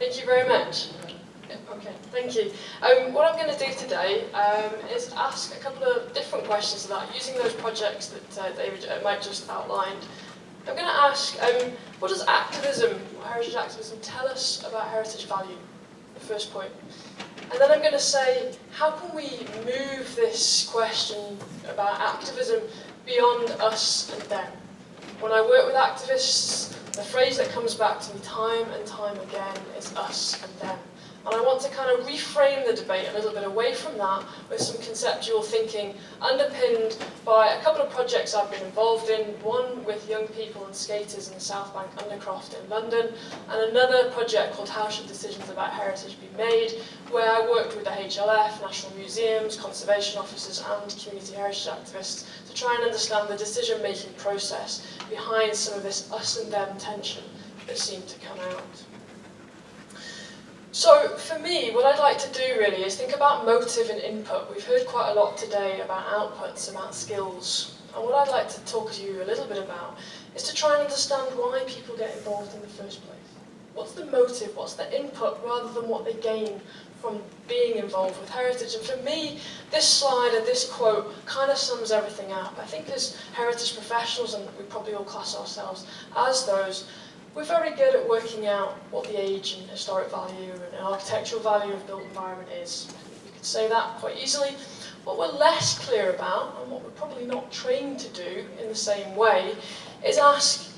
Thank you very much. Okay, thank you. What I'm going to do today is ask a couple of different questions about using those projects that David Mike just outlined. I'm going to ask, what does activism, or heritage activism, tell us about heritage value? The first point. And then I'm going to say, how can we move this question about activism beyond us and them? When I work with activists, the phrase that comes back to me time and time again is us and them. And I want to kind of reframe the debate a little bit away from that with some conceptual thinking underpinned by a couple of projects I've been involved in, one with young people and skaters in the South Bank Undercroft in London, and another project called How Should Decisions About Heritage Be Made, where I worked with the HLF, National Museums, conservation officers and community heritage activists to try and understand the decision-making process behind some of this us and them tension that seemed to come out. So, for me, what I'd like to do really is think about motive and input. We've heard quite a lot today about outputs, about skills. And what I'd like to talk to you a little bit about is to try and understand why people get involved in the first place. What's the motive, what's the input, rather than what they gain from being involved with heritage. And for me, this slide and this quote kind of sums everything up. I think as heritage professionals, and we probably all class ourselves as those, we're very good at working out what the age and historic value and architectural value of built environment is. We could say that quite easily. What we're less clear about, and what we're probably not trained to do in the same way, is ask,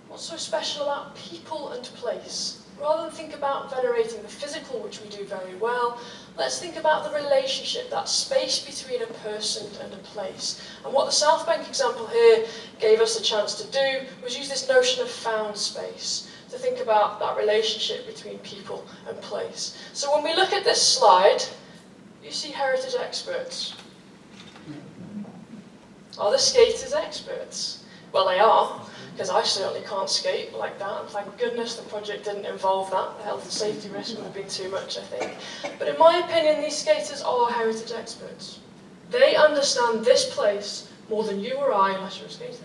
what's so special about people and place? Rather than think about venerating the physical, which we do very well, let's think about the relationship, that space between a person and a place. And what the South Bank example here gave us a chance to do was use this notion of found space, to think about that relationship between people and place. So when we look at this slide, you see heritage experts. Are the skaters experts? Well, they are, because I certainly can't skate like that, and thank goodness the project didn't involve that. The health and safety risk would have been too much, I think. But in my opinion, these skaters are heritage experts. They understand this place more than you or I, unless you're a skater,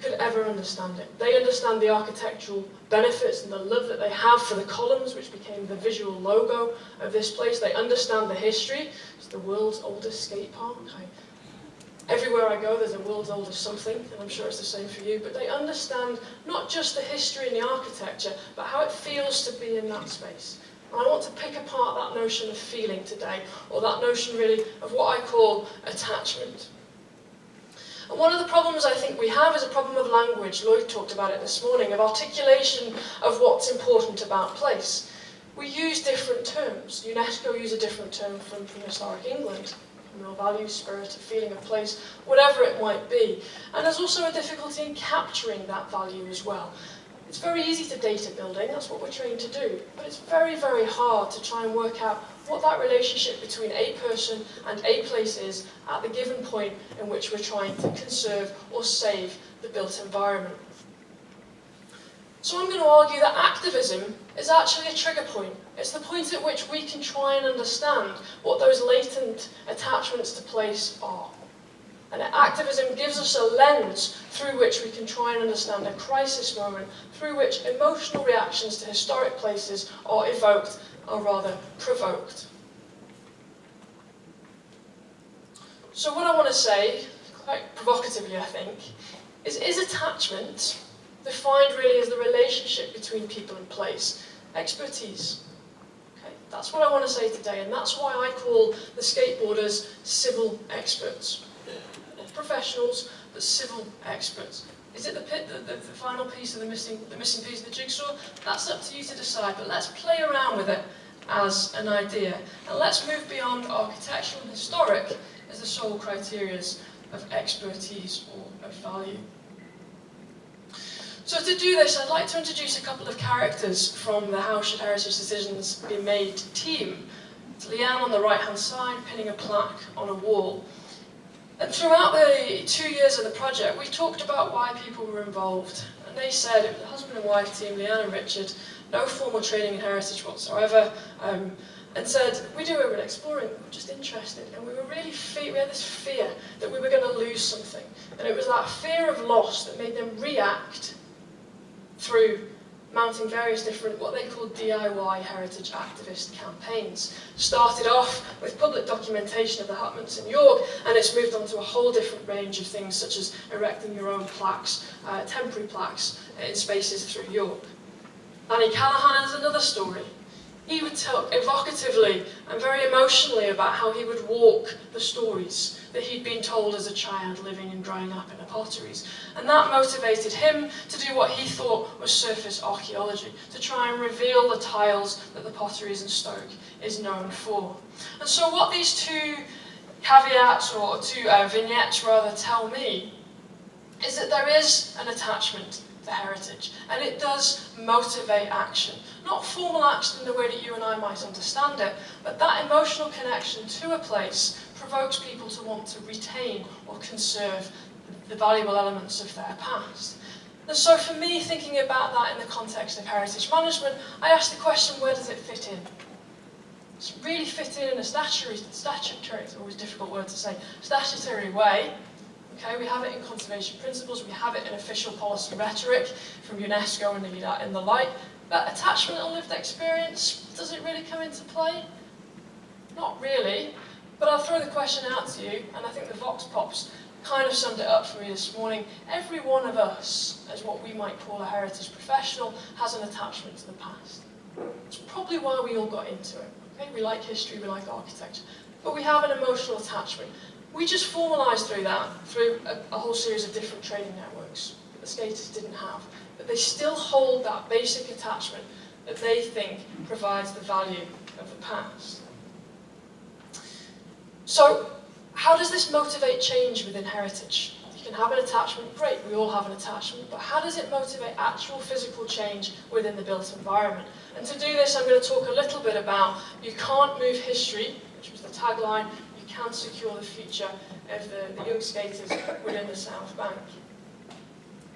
could ever understand it. They understand the architectural benefits and the love that they have for the columns, which became the visual logo of this place. They understand the history. It's the world's oldest skate park. Everywhere I go, there's a world's oldest something, and I'm sure it's the same for you, but they understand not just the history and the architecture, but how it feels to be in that space. And I want to pick apart that notion of feeling today, or that notion really of what I call attachment. And one of the problems I think we have is a problem of language. Lloyd talked about it this morning, of articulation of what's important about place. We use different terms. UNESCO use a different term from historic England. Real value, spirit, a feeling of place, whatever it might be. And there's also a difficulty in capturing that value as well. It's very easy to date a building, that's what we're trained to do, but it's very, very hard to try and work out what that relationship between a person and a place is at the given point in which we're trying to conserve or save the built environment. So I'm going to argue that activism is actually a trigger point. It's the point at which we can try and understand what those latent attachments to place are. And activism gives us a lens through which we can try and understand a crisis moment, through which emotional reactions to historic places are evoked, or rather provoked. So what I want to say, quite provocatively I think, is attachment defined really as the relationship between people and place, expertise. Okay, that's what I want to say today, and that's why I call the skateboarders civil experts. Not professionals, but civil experts. Is it the final piece of the missing piece of the jigsaw? That's up to you to decide, but let's play around with it as an idea. And let's move beyond architectural and historic as the sole criteria of expertise or of value. So to do this, I'd like to introduce a couple of characters from the How Should Heritage Decisions Be Made team. It's Leanne on the right-hand side, pinning a plaque on a wall. And throughout the 2 years of the project, we talked about why people were involved. And they said, it was a husband and wife team, Leanne and Richard, no formal training in heritage whatsoever, and said, we do urban exploring, we're just interested. And we were really we had this fear that we were going to lose something. And it was that fear of loss that made them react through mounting various different, what they call DIY heritage activist campaigns. Started off with public documentation of the happenings in York, and it's moved on to a whole different range of things, such as erecting your own plaques, temporary plaques, in spaces through York. Annie Callaghan has another story. He would talk evocatively and very emotionally about how he would walk the stories that he'd been told as a child living and growing up in the potteries. And that motivated him to do what he thought was surface archaeology, to try and reveal the tiles that the potteries in Stoke is known for. And so what these two caveats, or two vignettes rather, tell me is that there is an attachment to heritage, and it does motivate action. Not formal action in the way that you and I might understand it, but that emotional connection to a place provokes people to want to retain or conserve the valuable elements of their past. And so for me, thinking about that in the context of heritage management, I ask the question, where does it fit in? Does it really fit in a statutory, it's always a difficult word to say, statutory way? Okay, we have it in conservation principles, we have it in official policy rhetoric from UNESCO and the like, but attachment and lived experience, does it really come into play? Not really, but I'll throw the question out to you, and I think the Vox Pops kind of summed it up for me this morning. Every one of us, as what we might call a heritage professional, has an attachment to the past. It's probably why we all got into it. Okay? We like history, we like architecture, but we have an emotional attachment. We just formalised through that, through a whole series of different training networks that the skaters didn't have. But they still hold that basic attachment that they think provides the value of the past. So, how does this motivate change within heritage? You can have an attachment, great, we all have an attachment, but how does it motivate actual physical change within the built environment? And to do this, I'm going to talk a little bit about you can't move history, which was the tagline, can secure the future of the young skaters within the South Bank.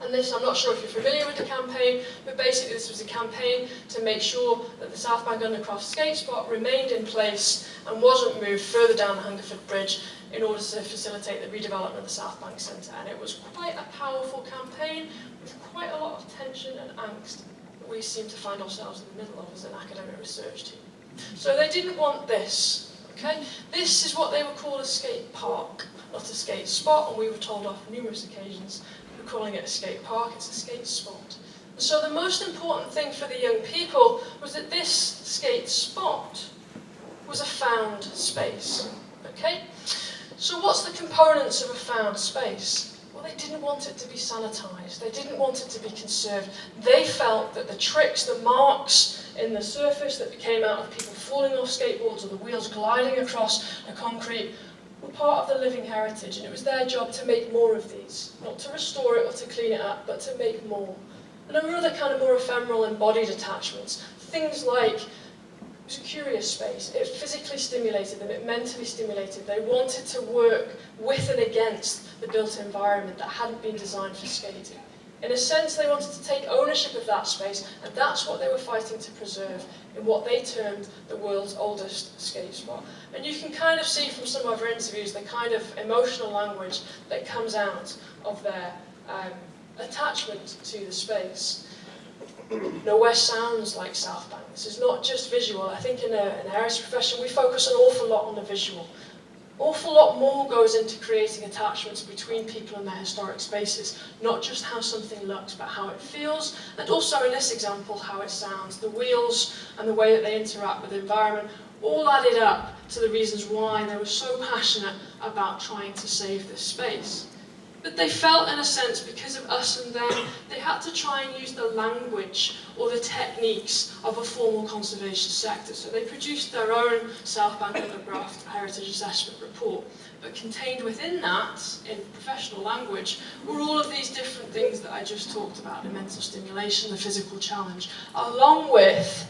And this, I'm not sure if you're familiar with the campaign, but basically this was a campaign to make sure that the South Bank Undercroft skate spot remained in place and wasn't moved further down the Hungerford Bridge in order to facilitate the redevelopment of the South Bank Centre. And it was quite a powerful campaign with quite a lot of tension and angst that we seem to find ourselves in the middle of as an academic research team. So they didn't want this. Okay? This is what they would call a skate park, not a skate spot, and we were told off on numerous occasions for calling it a skate park. It's a skate spot. And so the most important thing for the young people was that this skate spot was a found space. Okay? So what's the components of a found space? Well, they didn't want it to be sanitised. They didn't want it to be conserved. They felt that the tricks, the marks in the surface that came out of people falling off skateboards or the wheels gliding across the concrete were part of the living heritage, and it was their job to make more of these. Not to restore it or to clean it up, but to make more. And there were other kind of more ephemeral embodied attachments. Things like, it was a curious space. It physically stimulated them, it mentally stimulated. They wanted to work with and against the built environment that hadn't been designed for skating. In a sense, they wanted to take ownership of that space, and that's what they were fighting to preserve in what they termed the world's oldest skate spot. And you can kind of see from some of our interviews the kind of emotional language that comes out of their attachment to the space. Nowhere sounds like South Bank. This is not just visual. I think in a heritage profession we focus an awful lot on the visual. Awful lot more goes into creating attachments between people and their historic spaces, not just how something looks, but how it feels, and also in this example, how it sounds. The wheels and the way that they interact with the environment all added up to the reasons why they were so passionate about trying to save this space. But they felt, in a sense, because of us and them, they had to try and use the language or the techniques of a formal conservation sector. So they produced their own South Bank Undercroft Heritage Assessment report. But contained within that, in professional language, were all of these different things that I just talked about, the mental stimulation, the physical challenge, along with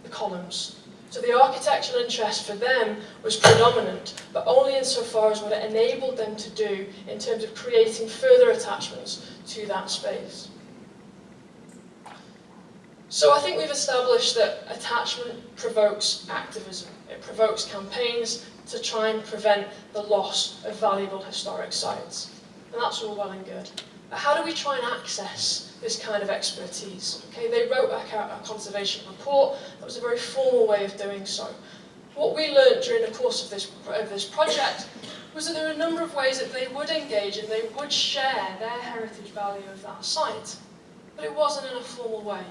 the columns. So the architectural interest for them was predominant, but only insofar as what it enabled them to do in terms of creating further attachments to that space. So I think we've established that attachment provokes activism. It provokes campaigns to try and prevent the loss of valuable historic sites. And that's all well and good. But how do we try and access this kind of expertise? Okay, they wrote a conservation report. That was a very formal way of doing so. What we learned during the course of this project was that there are a number of ways that they would engage and they would share their heritage value of that site. But it wasn't in a formal way.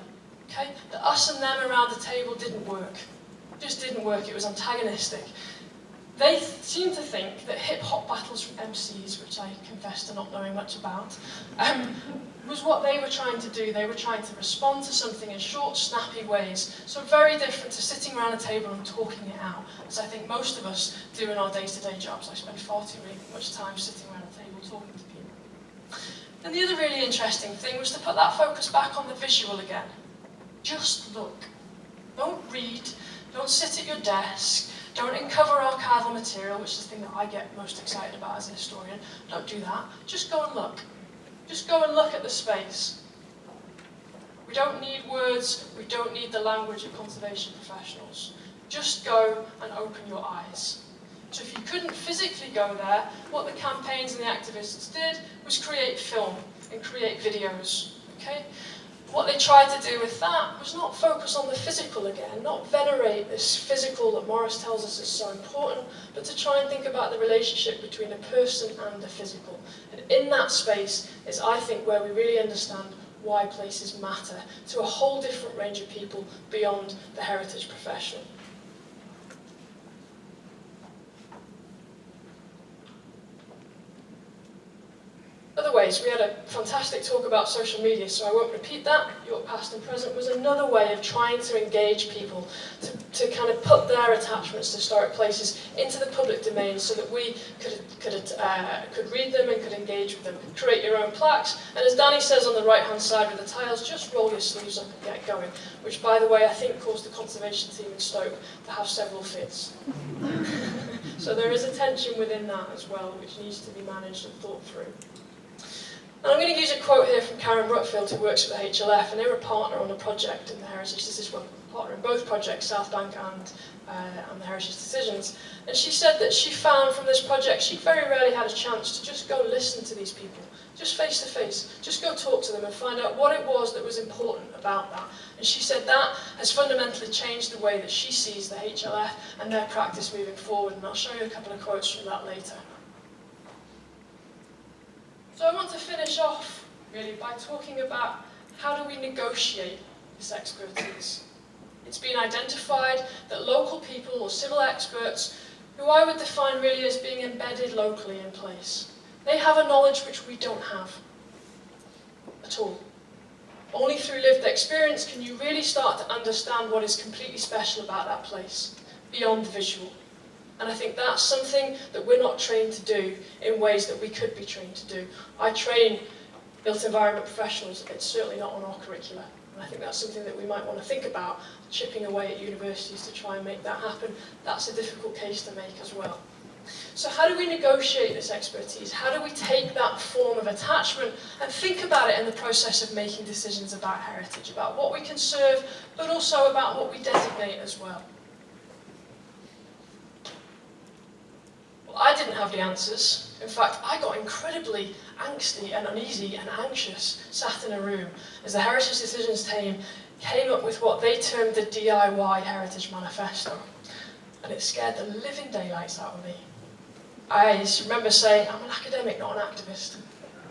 Okay? The us and them around the table didn't work. It just didn't work. It was antagonistic. They seemed to think that hip-hop battles from MCs, which I confess to not knowing much about, was what they were trying to do. They were trying to respond to something in short, snappy ways. So very different to sitting around a table and talking it out, as I think most of us do in our day-to-day jobs. I spend far too much time sitting around a table talking to people. And the other really interesting thing was to put that focus back on the visual again. Just look. Don't read. Don't sit at your desk. Don't uncover archival material, which is the thing that I get most excited about as a historian. Don't do that. Just go and look. Just go and look at the space. We don't need words. We don't need the language of conservation professionals. Just go and open your eyes. So if you couldn't physically go there, what the campaigns and the activists did was create film and create videos. Okay? What they tried to do with that was not focus on the physical again, not venerate this physical that Morris tells us is so important, but to try and think about the relationship between a person and the physical. And in that space is, I think, where we really understand why places matter to a whole different range of people beyond the heritage professional. Other ways, we had a fantastic talk about social media, so I won't repeat that. York Past and Present was another way of trying to engage people, to kind of put their attachments to historic places into the public domain so that we could read them and could engage with them. Create your own plaques, and as Danny says on the right-hand side with the tiles, just roll your sleeves up and get going, which, by the way, I think caused the conservation team in Stoke to have several fits. So there is a tension within that as well, which needs to be managed and thought through. And I'm going to use a quote here from Karen Rutfield, who works at the HLF, and they're a partner on a project in the Heritage Decisions, well, partner in both projects, South Bank and the Heritage Decisions. And she said that she found from this project, she very rarely had a chance to just go listen to these people, just face to face, just go talk to them and find out what it was that was important about that. And she said that has fundamentally changed the way that she sees the HLF and their practice moving forward. And I'll show you a couple of quotes from that later. So I want to finish off, really, by talking about how do we negotiate this expertise. It's been identified that local people or civil experts, who I would define really as being embedded locally in place, they have a knowledge which we don't have at all. Only through lived experience can you really start to understand what is completely special about that place, beyond the visual. And I think that's something that we're not trained to do in ways that we could be trained to do. I train built environment professionals. It's certainly not on our curricula. And I think that's something that we might want to think about, chipping away at universities to try and make that happen. That's a difficult case to make as well. So how do we negotiate this expertise? How do we take that form of attachment and think about it in the process of making decisions about heritage, about what we conserve, but also about what we designate as well? I didn't have the answers. In fact, I got incredibly angsty and uneasy and anxious sat in a room as the Heritage Decisions team came up with what they termed the DIY Heritage Manifesto. And it scared the living daylights out of me. I remember saying, I'm an academic, not an activist.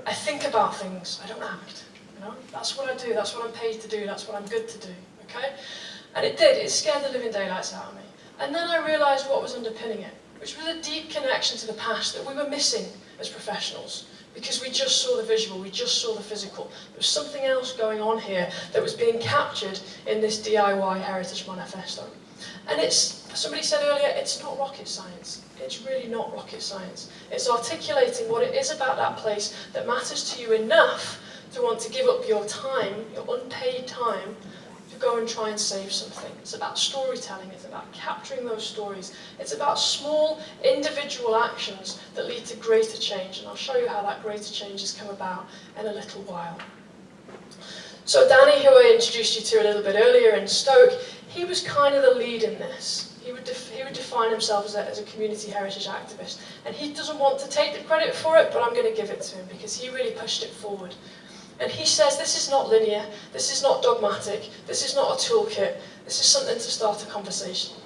I think about things, I don't act. You know? That's what I do, that's what I'm paid to do, that's what I'm good to do. Okay? And it did, it scared the living daylights out of me. And then I realised what was underpinning it, which was a deep connection to the past that we were missing as professionals, because we just saw the visual, we just saw the physical. There was something else going on here that was being captured in this DIY Heritage Manifesto. And it's, somebody said earlier, it's not rocket science. It's really not rocket science. It's articulating what it is about that place that matters to you enough to want to give up your time, your unpaid time, to go and try and save something. It's about storytelling, it's about capturing those stories. It's about small individual actions that lead to greater change, and I'll show you how that greater change has come about in a little while. So Danny, who I introduced you to a little bit earlier in Stoke, he was kind of the lead in this. He would define himself as a community heritage activist. And he doesn't want to take the credit for it, but I'm going to give it to him because he really pushed it forward. And he says this is not linear, this is not dogmatic, this is not a toolkit, this is something to start a conversation.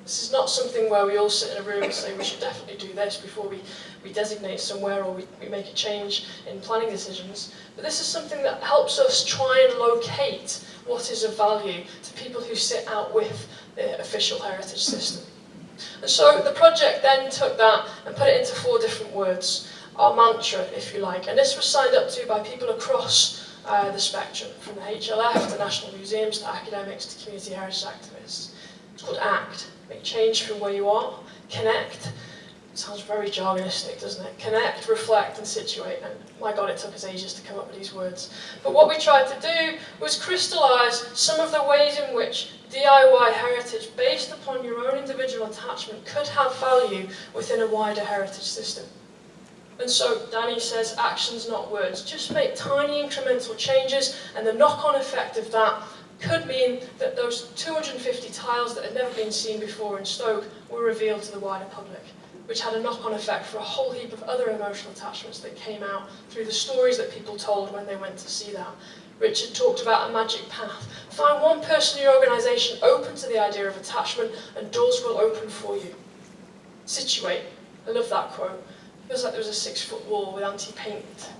This is not something where we all sit in a room and say we should definitely do this before we designate somewhere or we make a change in planning decisions. But this is something that helps us try and locate what is of value to people who sit out with the official heritage system. And so the project then took that and put it into 4 different words, our mantra, if you like. And this was signed up to by people across the spectrum, from the HLF to national museums to academics to community heritage activists. It's called ACT. Make change from where you are. Connect. It sounds very jargonistic, doesn't it? Connect, reflect, and situate. And my God, it took us ages to come up with these words. But what we tried to do was crystallise some of the ways in which DIY heritage, based upon your own individual attachment, could have value within a wider heritage system. And so Danny says, actions, not words. Just make tiny incremental changes, and the knock-on effect of that could mean that those 250 tiles that had never been seen before in Stoke were revealed to the wider public, which had a knock-on effect for a whole heap of other emotional attachments that came out through the stories that people told when they went to see that. Richard talked about a magic path. Find one person in your organisation open to the idea of attachment, and doors will open for you. Situate. I love that quote. It feels like there was a 6-foot wall with anti-paint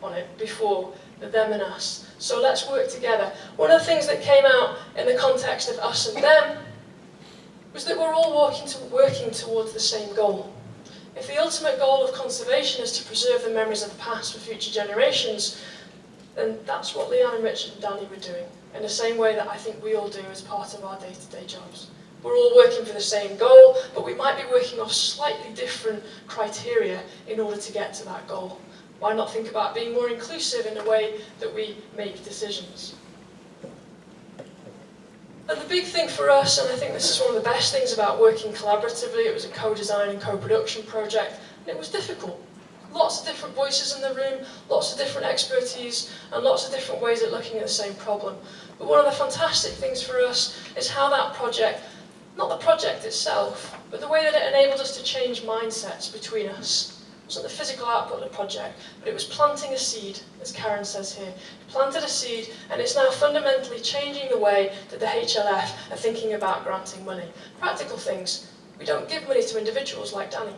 on it before the them and us. So let's work together. One of the things that came out in the context of us and them was that we're all working towards the same goal. If the ultimate goal of conservation is to preserve the memories of the past for future generations, then that's what Leanne and Richard and Danny were doing, in the same way that I think we all do as part of our day-to-day jobs. We're all working for the same goal, but we might be working off slightly different criteria in order to get to that goal. Why not think about being more inclusive in the way that we make decisions? And the big thing for us, and I think this is one of the best things about working collaboratively, it was a co-design and co-production project, and it was difficult. Lots of different voices in the room, lots of different expertise, and lots of different ways of looking at the same problem. But one of the fantastic things for us is how that project, not the project itself, but the way that it enabled us to change mindsets between us. It wasn't the physical output of the project, but it was planting a seed, as Karen says here. It planted a seed, and it's now fundamentally changing the way that the HLF are thinking about granting money. Practical things. We don't give money to individuals like Danny.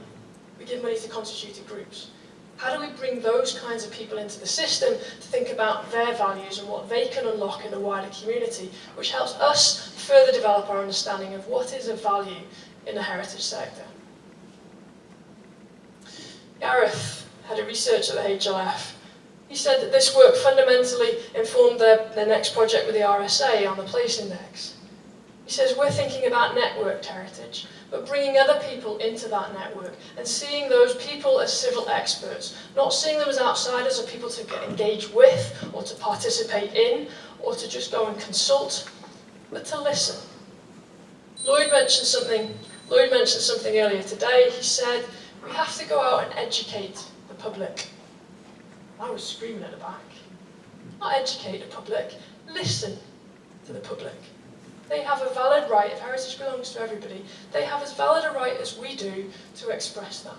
We give money to constituted groups. How do we bring those kinds of people into the system to think about their values and what they can unlock in the wider community, which helps us further develop our understanding of what is of value in the heritage sector. Gareth, head of research at the HLF, he said that this work fundamentally informed their next project with the RSA on the place index. He says we're thinking about networked heritage, but bringing other people into that network and seeing those people as civil experts, not seeing them as outsiders or people to get engaged with or to participate in or to just go and consult, but to listen. Lloyd mentioned something earlier today. He said we have to go out and educate the public. I was screaming at the back. Not educate the public, listen to the public. They have a valid right, if heritage belongs to everybody, they have as valid a right as we do to express that.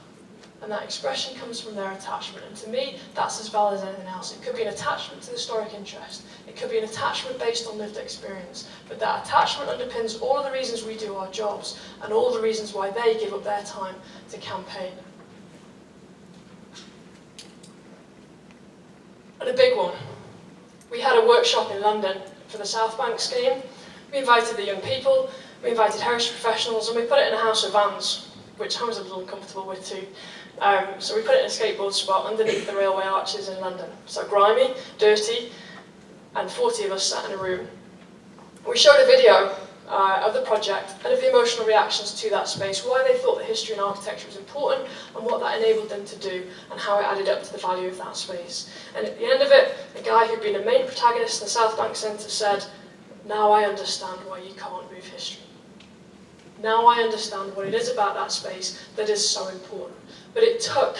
And that expression comes from their attachment. And to me, that's as valid as anything else. It could be an attachment to historic interest. It could be an attachment based on lived experience. But that attachment underpins all of the reasons we do our jobs and all the reasons why they give up their time to campaign. And a big one. We had a workshop in London for the South Bank scheme. We invited the young people, we invited heritage professionals, and we put it in a house of vans, which I was a little uncomfortable with too. So we put it in a skateboard spot underneath the railway arches in London. So grimy, dirty, and 40 of us sat in a room. We showed a video of the project and of the emotional reactions to that space, why they thought that history and architecture was important, and what that enabled them to do, and how it added up to the value of that space. And at the end of it, the guy who'd been a main protagonist in the South Bank Centre said, "Now I understand why you can't move history. Now I understand what it is about that space that is so important." But it took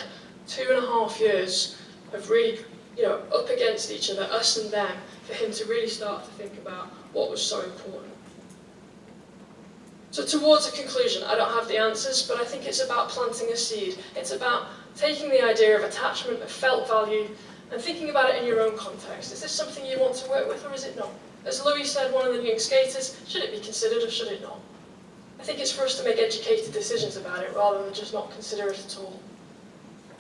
2.5 years of really, up against each other, us and them, for him to really start to think about what was so important. So towards a conclusion, I don't have the answers, but I think it's about planting a seed. It's about taking the idea of attachment, of felt value, and thinking about it in your own context. Is this something you want to work with, or is it not? As Louis said, one of the young skaters, should it be considered or should it not? I think it's for us to make educated decisions about it rather than just not consider it at all.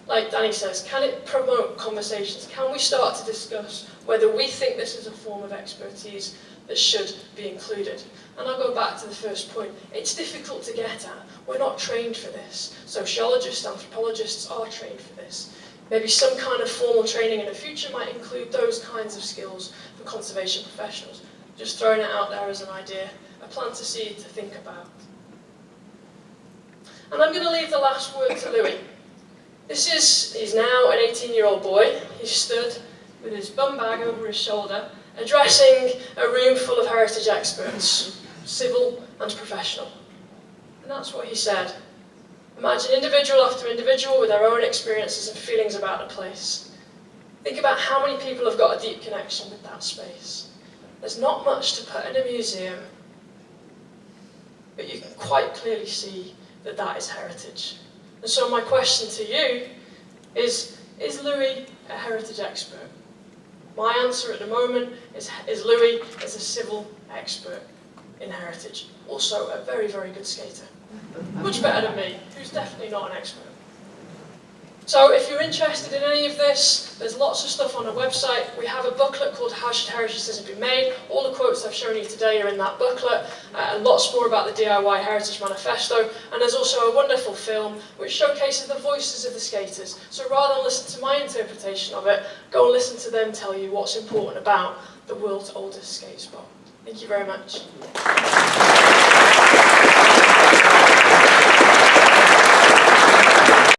Like Danny says, can it promote conversations? Can we start to discuss whether we think this is a form of expertise that should be included? And I'll go back to the first point. It's difficult to get at. We're not trained for this. Sociologists, anthropologists are trained for this. Maybe some kind of formal training in the future might include those kinds of skills for conservation professionals. Just throwing it out there as an idea, a plant a seed to think about. And I'm going to leave the last word to Louis. He's now an 18-year-old boy. He stood with his bum bag over his shoulder, addressing a room full of heritage experts, civil and professional. And that's what he said. Imagine individual after individual with their own experiences and feelings about the place. Think about how many people have got a deep connection with that space. There's not much to put in a museum, but you can quite clearly see that that is heritage. And so my question to you is Louis a heritage expert? My answer at the moment is Louis is a civil expert in heritage. Also a very, very good skater. Much better than me, who's definitely not an expert. So if you're interested in any of this, there's lots of stuff on the website. We have a booklet called How Should Heritage Decisions Be Made? All the quotes I've shown you today are in that booklet, and lots more about the DIY Heritage Manifesto. And there's also a wonderful film which showcases the voices of the skaters. So rather than listen to my interpretation of it, go and listen to them tell you what's important about the world's oldest skate spot. Thank you very much.